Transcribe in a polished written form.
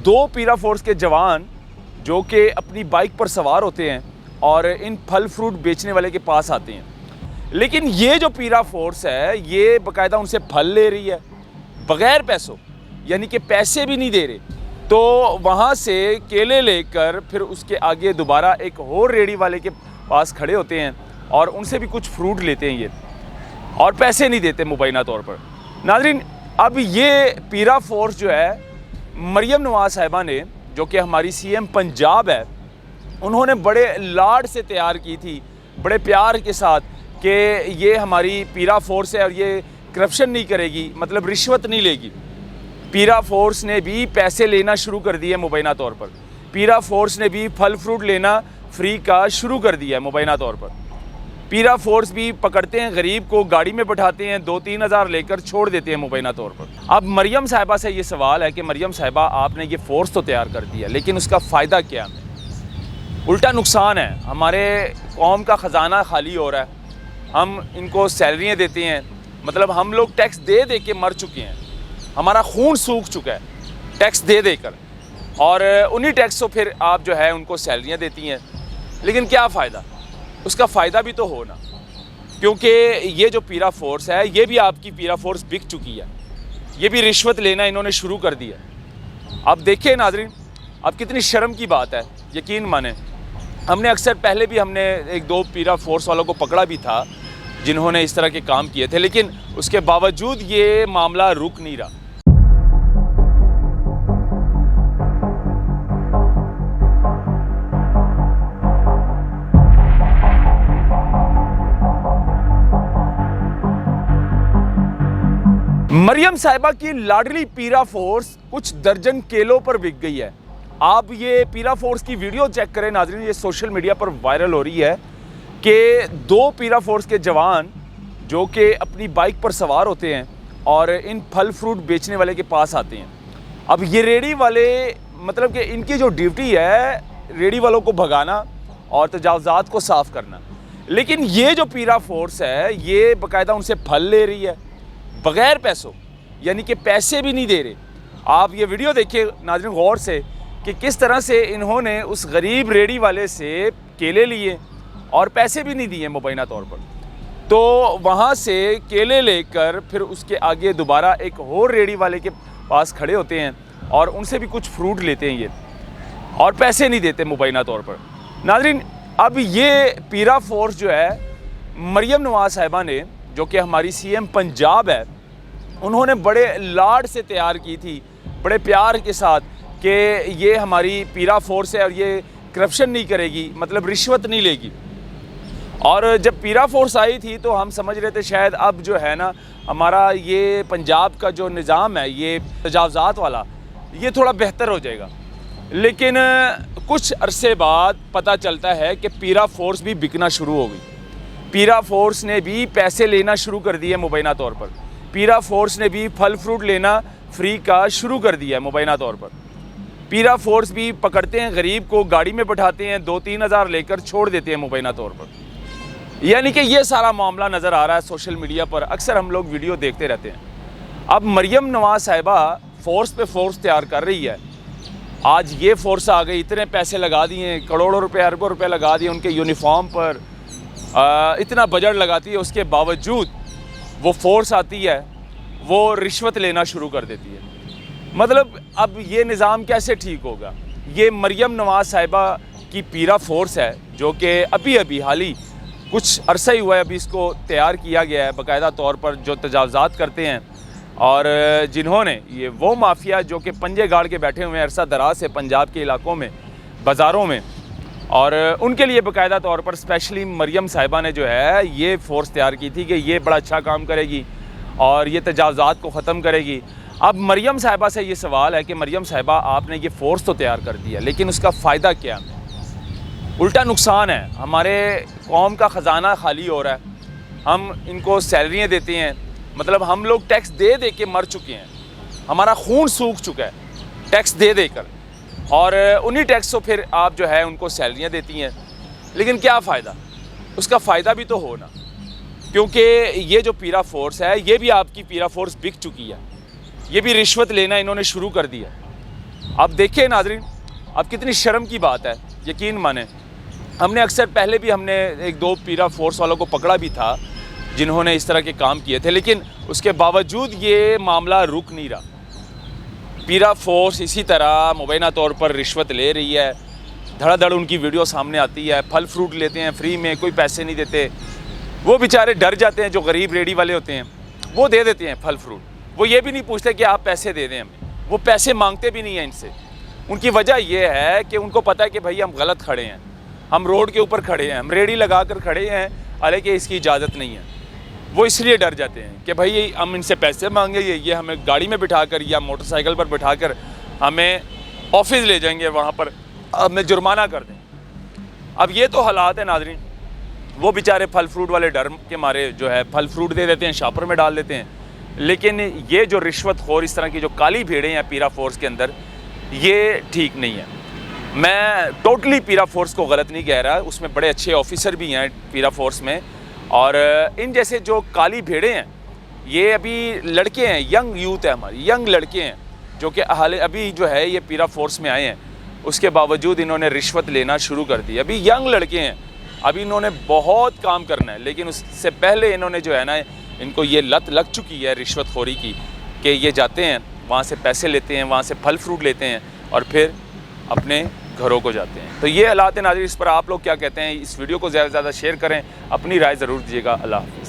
दो पीरा फोर्स के जवान जो कि अपनी बाइक पर सवार होते हैं और इन फल फ्रूट बेचने वाले के पास आते हैं। लेकिन ये जो पीरा फोर्स है ये बाकायदा उनसे फल ले रही है बग़ैर पैसों, यानी कि पैसे भी नहीं दे रहे। तो वहाँ से केले लेकर फिर उसके आगे दोबारा एक और रेडी वाले के पास खड़े होते हैं और उनसे भी कुछ फ्रूट लेते हैं ये, और पैसे नहीं देते मुबैना तौर पर। नाज़रीन, अब ये पीरा फोर्स जो है मरियम नवाज़ साहिबा ने, जो कि हमारी सीएम पंजाब है, उन्होंने बड़े लाड से तैयार की थी, बड़े प्यार के साथ, कि ये हमारी पीरा फोर्स है और ये करप्शन नहीं करेगी, मतलब रिश्वत नहीं लेगी। पीरा फोर्स ने भी पैसे लेना शुरू कर दिए मुबैना तौर पर। पीरा फोर्स ने भी फल फ्रूट लेना फ्री का शुरू कर दिया है मुबैना तौर पर। पीरा फोर्स भी पकड़ते हैं गरीब को, गाड़ी में बैठाते हैं, 2-3 हज़ार लेकर छोड़ देते हैं मुबैना तौर पर। अब मरियम साहिबा से ये सवाल है कि मरियम साहिबा, आपने ये फोर्स तो तैयार कर दिया, लेकिन उसका फ़ायदा क्या है? उल्टा नुकसान है। हमारे कौम का ख़जाना खाली हो रहा है, हम इनको सैलरियाँ देते हैं, मतलब हम लोग टैक्स दे दे के मर चुके हैं, हमारा खून सूख चुका है टैक्स दे देकर, और उन्हीं टैक्स को फिर आप जो है उनको सैलरियाँ देती हैं। लेकिन क्या फ़ायदा? उसका फ़ायदा भी तो हो ना, क्योंकि ये जो पीरा फोर्स है ये भी आपकी पीरा फोर्स बिक चुकी है, ये भी रिश्वत लेना इन्होंने शुरू कर दिया। अब देखिए नाज़रीन, अब कितनी शर्म की बात है। यकीन माने, हमने अक्सर पहले भी हमने 1-2 पीरा फोर्स वालों को पकड़ा भी था जिन्होंने इस तरह के काम किए थे, लेकिन उसके बावजूद ये मामला रुक नहीं रहा। मरियम साहिबा की लाडली पीरा फोर्स कुछ दर्जन केलों पर बिक गई है। आप ये पीरा फोर्स की वीडियो चेक करें नाज़रीन, ये सोशल मीडिया पर वायरल हो रही है कि 2 पीरा फोर्स के जवान जो कि अपनी बाइक पर सवार होते हैं और इन फल फ्रूट बेचने वाले के पास आते हैं। अब ये रेडी वाले, मतलब कि इनकी जो ड्यूटी है रेडी वालों को भगाना और तजावज़ात को साफ़ करना, लेकिन ये जो पीरा फोर्स है ये बाकायदा उनसे फल ले रही है बग़ैर पैसों, यानी कि पैसे भी नहीं दे रहे। आप ये वीडियो देखिए नाज़रीन गौर से कि किस तरह से इन्होंने उस गरीब रेडी वाले से केले लिए और पैसे भी नहीं दिए मुबैना तौर पर। तो वहाँ से केले लेकर फिर उसके आगे दोबारा एक और रेडी वाले के पास खड़े होते हैं और उनसे भी कुछ फ्रूट लेते हैं ये, और पैसे नहीं देते मुबैना तौर पर। नाज़रीन, अब ये पीरा फोर्स जो है मरियम नवाज़ साहिबा ने, जो कि हमारी सीएम पंजाब है, उन्होंने बड़े लाड से तैयार की थी, बड़े प्यार के साथ, कि ये हमारी पीरा फोर्स है और ये करप्शन नहीं करेगी, मतलब रिश्वत नहीं लेगी। और जब पीरा फोर्स आई थी तो हम समझ रहे थे शायद अब जो है ना हमारा ये पंजाब का जो निज़ाम है ये तजावज़ात वाला, ये थोड़ा बेहतर हो जाएगा। लेकिन कुछ अरसे बाद पता चलता है कि पीरा फोर्स भी बिकना शुरू हो गई। पीरा फोर्स ने भी पैसे लेना शुरू कर दिए मुबैना तौर पर। पीरा फोर्स ने भी फल फ्रूट लेना फ्री का शुरू कर दिया है मुबैना तौर पर। पीरा फोर्स भी पकड़ते हैं गरीब को, गाड़ी में बैठाते हैं, 2-3 हज़ार लेकर छोड़ देते हैं मुबैना तौर पर। यानी कि ये सारा मामला नज़र आ रहा है सोशल मीडिया पर, अक्सर हम लोग वीडियो देखते रहते हैं। अब मरियम नवाज़ साहिबा फोर्स पे फोर्स तैयार कर रही है। आज ये फोर्स आ गई, इतने पैसे लगा दिए, करोड़ों रुपए, अरबों रुपए लगा दिए उनके यूनिफॉर्म पर, इतना बजट लगाती है, उसके बावजूद वो फोर्स आती है, वो रिश्वत लेना शुरू कर देती है। मतलब अब ये निज़ाम कैसे ठीक होगा? ये मरियम नवाज़ साहिबा की पीरा फोर्स है जो कि अभी हाल ही कुछ अरसा ही हुआ है, अभी इसको तैयार किया गया है बाकायदा तौर पर, जो तजावज़ात करते हैं और जिन्होंने ये वो माफिया जो कि पंजे गाड़ के बैठे हुए हैं अरसा दराज से पंजाब के इलाकों में, बाज़ारों में, और उनके लिए बाकायदा तौर पर स्पेशली मरियम साहिबा ने जो है ये फ़ोर्स तैयार की थी कि ये बड़ा अच्छा काम करेगी और ये तजावज़ात को ख़त्म करेगी। अब मरियम साहिबा से ये सवाल है कि मरियम साहिबा, आपने ये फ़ोर्स तो तैयार कर दिया, लेकिन उसका फ़ायदा क्या है? उल्टा नुकसान है। हमारे कौम का ख़जाना खाली हो रहा है, हम इनको सैलरियाँ देते हैं, मतलब हम लोग टैक्स दे दे के मर चुके हैं, हमारा खून सूख चुका है टैक्स दे देकर, और उन्हीं टैक्स को फिर आप जो है उनको सैलरियाँ देती हैं। लेकिन क्या फ़ायदा? उसका फ़ायदा भी तो हो ना, क्योंकि ये जो पीरा फोर्स है ये भी आपकी पीरा फोर्स बिक चुकी है, ये भी रिश्वत लेना इन्होंने शुरू कर दिया। अब देखिए नाजरीन, अब कितनी शर्म की बात है, यकीन माने हमने अक्सर पहले भी हमने एक दो पीरा फोर्स वालों को पकड़ा भी था जिन्होंने इस तरह के काम किए थे, लेकिन उसके बावजूद ये मामला रुक नहीं रहा। पीरा फोर्स इसी तरह मुबैना तौर पर रिश्वत ले रही है, धड़ाधड़ उनकी वीडियो सामने आती है, फल फ्रूट लेते हैं फ्री में, कोई पैसे नहीं देते। वो बेचारे डर जाते हैं, जो गरीब रेडी वाले होते हैं वो दे देते हैं फल फ्रूट, वो ये भी नहीं पूछते कि आप पैसे दे दें हमें, वो पैसे मांगते भी नहीं हैं इनसे। उनकी वजह यह है कि उनको पता है कि भाई हम गलत खड़े हैं, हम रोड के ऊपर खड़े हैं, हम रेडी लगा कर खड़े हैं, हालांकि इसकी इजाज़त नहीं है। वो इसलिए डर जाते हैं कि भाई हम इनसे पैसे मांगेंगे, ये हमें गाड़ी में बिठाकर या मोटरसाइकिल पर बिठाकर हमें ऑफिस ले जाएंगे, वहाँ पर हमें जुर्माना कर दें। अब ये तो हालात है नाजरीन। वो बेचारे फल फ्रूट वाले डर के मारे जो है फल फ्रूट दे देते हैं, शॉपर में डाल देते हैं। लेकिन ये जो रिश्वतखोर, इस तरह की जो काली भीड़ें हैं पीरा फोर्स के अंदर, ये ठीक नहीं है। मैं टोटली पीरा फोर्स को गलत नहीं कह रहा, उसमें बड़े अच्छे ऑफिसर भी हैं पीरा फोर्स में, और इन जैसे जो काली भेड़ें हैं ये अभी लड़के हैं, यंग यूथ है हमारी, यंग लड़के हैं जो कि हाल अभी जो है ये पीरा फोर्स में आए हैं, उसके बावजूद इन्होंने रिश्वत लेना शुरू कर दी। अभी यंग लड़के हैं, अभी इन्होंने बहुत काम करना है, लेकिन उससे पहले इन्होंने जो है ना, इनको ये लत लग चुकी है रिश्वतखोरी की, कि ये जाते हैं वहाँ से पैसे लेते हैं, वहाँ से फल फ्रूट लेते हैं और फिर अपने घरों को जाते हैं। तो ये हालात है नाज़रीन, इस पर आप लोग क्या कहते हैं? इस वीडियो को ज़्यादा से ज़्यादा शेयर करें, अपनी राय ज़रूर दीजिएगा। अल्लाह हाफ़िज़।